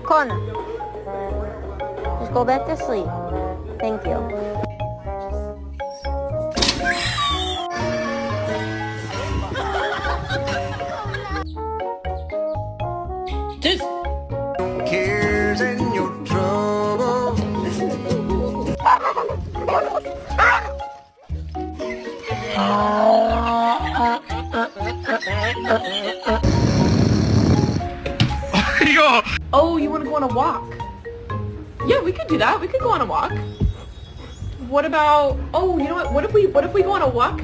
Connor, just go back to sleep. Thank you. Just Cares and your troubles. oh, you want to go on a walk? Yeah, we could do that. We could go on a walk. What about? Oh, you know what? What if we go on a walk?